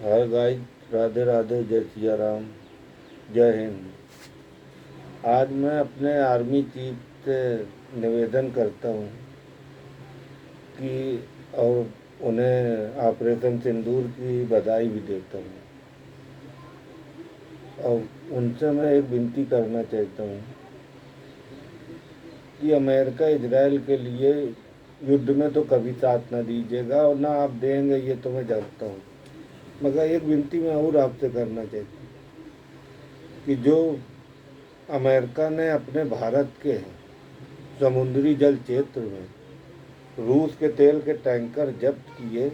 Hi guys, Radhe Radhe, जय सिया राम, जय हिंद। आज मैं अपने आर्मी चीफ से निवेदन करता हूँ कि और उन्हें ऑपरेशन सिंदूर की बधाई भी देता हूँ। और उनसे मैं एक विनती करना चाहता हूँ कि अमेरिका इजराइल के लिए युद्ध में तो कभी साथ ना दीजिएगा और ना आप देंगे, ये तो मैं जानता हूँ। मगर एक विनती मैं और आपसे करना चाहता हूँ कि जो अमेरिका ने अपने भारत के समुद्री जल क्षेत्र में रूस के तेल के टैंकर जब्त किए,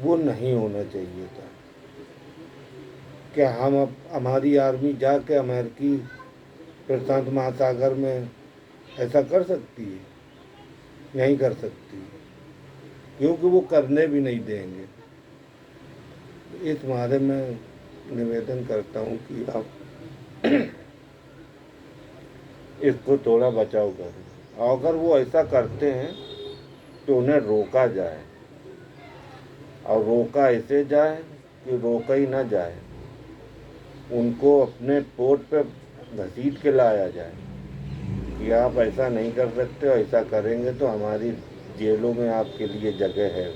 वो नहीं होना चाहिए था। क्या हमारी आर्मी जाके अमेरिकी प्रशांत महासागर में ऐसा कर सकती है? नहीं कर सकती, क्योंकि वो करने भी नहीं देंगे। इस बारे में निवेदन करता हूँ कि आप इसको थोड़ा बचाव करें। अगर वो ऐसा करते हैं तो उन्हें रोका जाए, और रोका ऐसे जाए कि रोका ही ना जाए, उनको अपने पोर्ट पे घसीट के लाया जाए कि आप ऐसा नहीं कर सकते, ऐसा करेंगे तो हमारी जेलों में आपके लिए जगह है।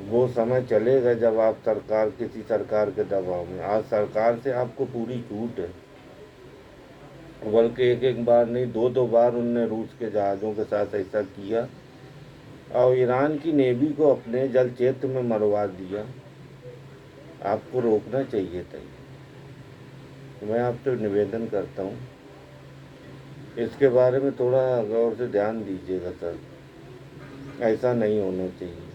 वो समय चलेगा जब आप किसी सरकार के दबाव में। आज सरकार से आपको पूरी छूट है, बल्कि एक बार नहीं, दो बार उनने रूस के जहाज़ों के साथ ऐसा किया और ईरान की नेवी को अपने जल क्षेत्र में मरवा दिया। आपको रोकना चाहिए था। मैं आपसे निवेदन करता हूँ, इसके बारे में थोड़ा गौर से ध्यान दीजिएगा सर। ऐसा नहीं होना चाहिए।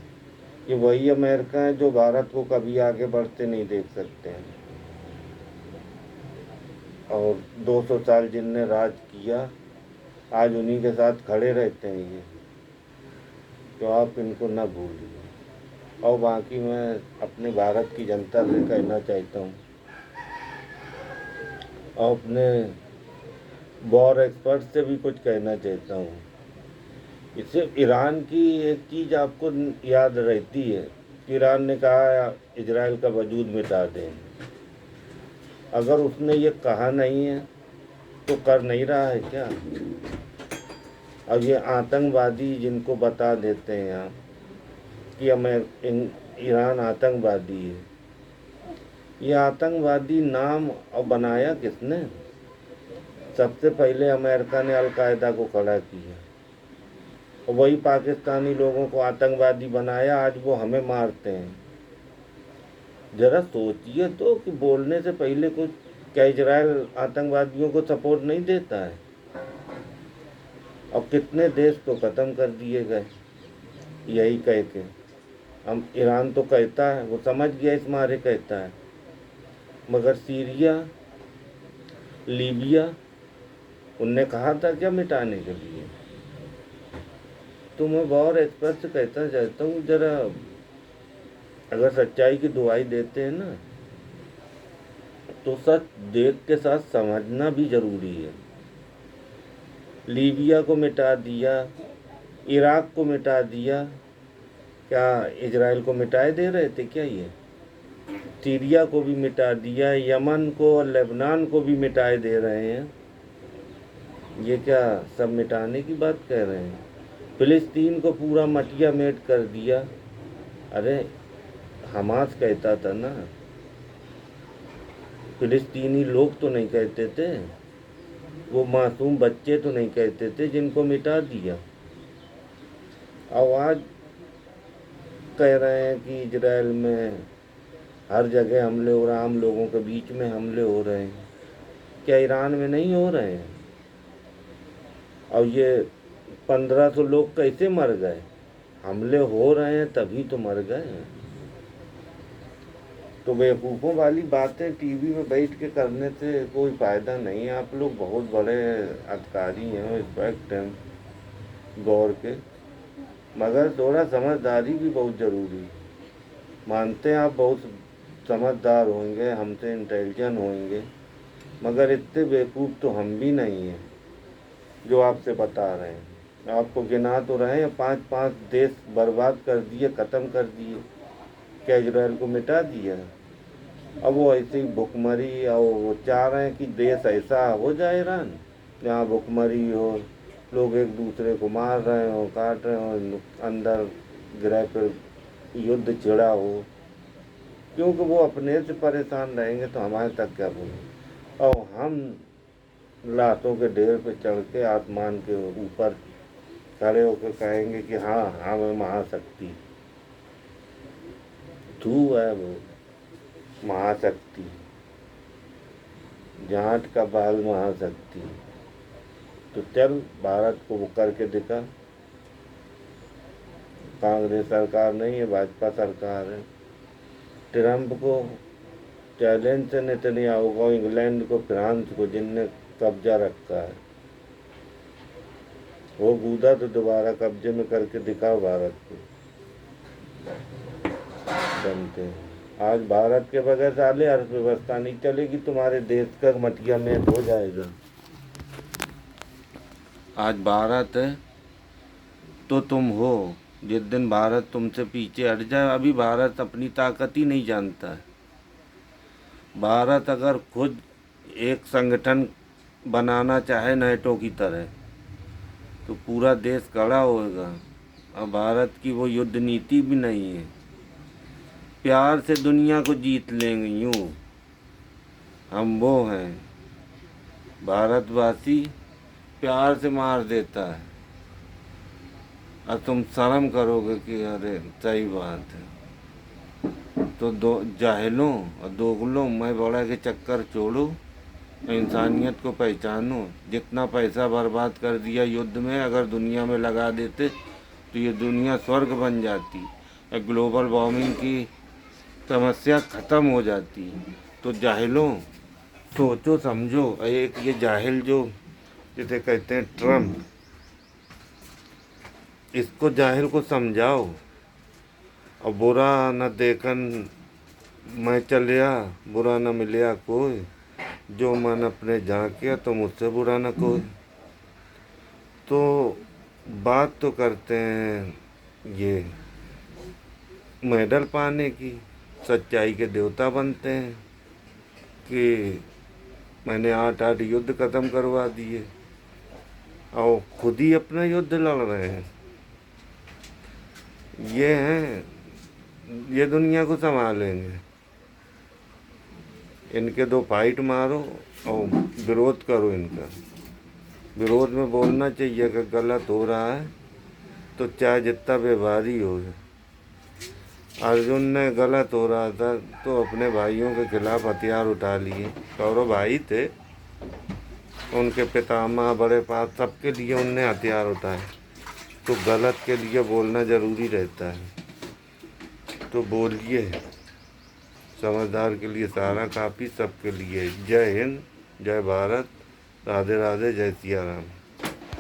ये वही अमेरिका है जो भारत को कभी आगे बढ़ते नहीं देख सकते हैं, और 200 साल जिनने राज किया आज उन्हीं के साथ खड़े रहते हैं ये। तो आप इनको न भूलिए। और बाकी मैं अपने भारत की जनता से कहना चाहता हूँ और अपने वॉर एक्सपर्ट से भी कुछ कहना चाहता हूँ। इससे ईरान की एक चीज़ आपको याद रहती है, ईरान ने कहा इजराइल का वजूद मिटा दें। अगर उसने ये कहा नहीं है तो कर नहीं रहा है क्या? अब ये आतंकवादी जिनको बता देते हैं आप कि ईरान आतंकवादी है, ये आतंकवादी नाम और बनाया किसने? सबसे पहले अमेरिका ने अलकायदा को खड़ा किया, और वही पाकिस्तानी लोगों को आतंकवादी बनाया। आज वो हमें मारते हैं। जरा सोचिए तो कि बोलने से पहले कुछ, क्या इजराइल आतंकवादियों को सपोर्ट नहीं देता है? और कितने देश तो ख़त्म कर दिए गए यही कह के। हम ईरान तो कहता है, वो समझ गया इस मारे कहता है, मगर सीरिया, लीबिया, उनने कहा था क्या मिटाने के लिए? तो मैं वॉर एक्सपर्ट से कहता चाहता हूँ, जरा अगर सच्चाई की दुहाई देते हैं ना, तो सच देख के साथ समझना भी ज़रूरी है। लीबिया को मिटा दिया, इराक को मिटा दिया, क्या इजराइल को मिटाए दे रहे थे क्या ये? सीरिया को भी मिटा दिया, यमन को और लेबनान को भी मिटाए दे रहे हैं। ये क्या सब मिटाने की बात कह रहे हैं? फिलिस्तीन को पूरा मटिया मेट कर दिया। अरे हमास कहता था ना, फिलिस्तीनी लोग तो नहीं कहते थे, वो मासूम बच्चे तो नहीं कहते थे जिनको मिटा दिया। आवाज़ कह रहे हैं कि इजराइल में हर जगह हमले हो रहे हैं, आम लोगों के बीच में हमले हो रहे हैं। क्या ईरान में नहीं हो रहे हैं? और ये 1500 लोग कैसे मर गए? हमले हो रहे हैं तभी तो मर गए। तो बेवकूफ़ों वाली बातें टीवी में बैठ के करने से कोई फ़ायदा नहीं है। आप लोग बहुत बड़े अधिकारी हैं, रिस्पेक्ट हैं गौर के, मगर थोड़ा समझदारी भी बहुत ज़रूरी है। मानते हैं आप बहुत समझदार होंगे, हमसे इंटेलिजेंट होंगे, मगर इतने बेवकूफ़ तो हम भी नहीं हैं जो आपसे बता रहे हैं। आपको गिना तो रहे हैं, 5-5 देश बर्बाद कर दिए, ख़त्म कर दिए। क्या इजराइल को मिटा दिया? अब वो ऐसे ही भुखमरी, और वो चाह रहे हैं कि देश ऐसा हो जाए ईरान जहाँ भुखमरी हो, लोग एक दूसरे को मार रहे हो, काट रहे हो, अंदर ग्रह पर युद्ध छिड़ा हो, क्योंकि वो अपने से परेशान रहेंगे तो हमारे तक क्या बोले। और हम लाशों के ढेर पे चढ़ के आसमान के ऊपर खड़े होकर कहेंगे कि हाँ हम हैं महाशक्ति। तू है वो महाशक्ति, जाट का बाल महाशक्ति। तो चल भारत को वो करके दिखा। कांग्रेस सरकार नहीं है, भाजपा सरकार है। ट्रंप को चैलेंज से नेतन्याहू को, इंग्लैंड को, फ्रांस को, जिनने कब्जा रखा है, वो कूदा तो दोबारा कब्जे में करके दिखाओ भारत को। बनते हैं। आज भारत के बगैर साले अर्थव्यवस्था नहीं चलेगी, तुम्हारे देश का मटिया में हो जाएगा। आज भारत है तो तुम हो, जिस दिन भारत तुमसे पीछे हट जाए। अभी भारत अपनी ताकत ही नहीं जानता है। भारत अगर खुद एक संगठन बनाना चाहे नेटो की तरह तो पूरा देश खड़ा होगा। अब भारत की वो युद्ध नीति भी नहीं है। प्यार से दुनिया को जीत लेंगे, यूँ हम वो हैं। भारतवासी प्यार से मार देता है, और तुम शर्म करोगे कि अरे सही बात है। तो दो जाहिलों और दोगलों मैं बड़ा के चक्कर छोड़ो, इंसानियत को पहचानो। जितना पैसा बर्बाद कर दिया युद्ध में, अगर दुनिया में लगा देते तो ये दुनिया स्वर्ग बन जाती, ग्लोबल वार्मिंग की समस्या ख़त्म हो जाती। तो जाहिलों सोचो समझो। एक ये जाहिल जो जिसे कहते हैं ट्रम्प, इसको जाहिल को समझाओ। और बुरा न देखन मैं चलिया, बुरा न मिलिया कोई, जो मन अपने झांकिया तो मुझसे बुरा न कोई। तो बात तो करते हैं ये मेडल पाने की, सच्चाई के देवता बनते हैं कि मैंने 8 युद्ध ख़त्म करवा दिए, और खुद ही अपना युद्ध लड़ रहे हैं। ये हैं, ये दुनिया को संभालेंगे। इनके 2 फाइट मारो और विरोध करो इनका। विरोध में बोलना चाहिए कि गलत हो रहा है तो चाहे जितना व्यवहारी हो। अर्जुन ने गलत हो रहा था तो अपने भाइयों के खिलाफ हथियार उठा लिए। कौरव भाई थे, उनके पितामह, बड़े पास, सबके लिए उनने हथियार उठाए। तो गलत के लिए बोलना ज़रूरी रहता है। तो बोलिए, समझदार के लिए सारा काफ़ी, सबके लिए। जय हिंद, जय भारत, राधे राधे, जय सिया राम।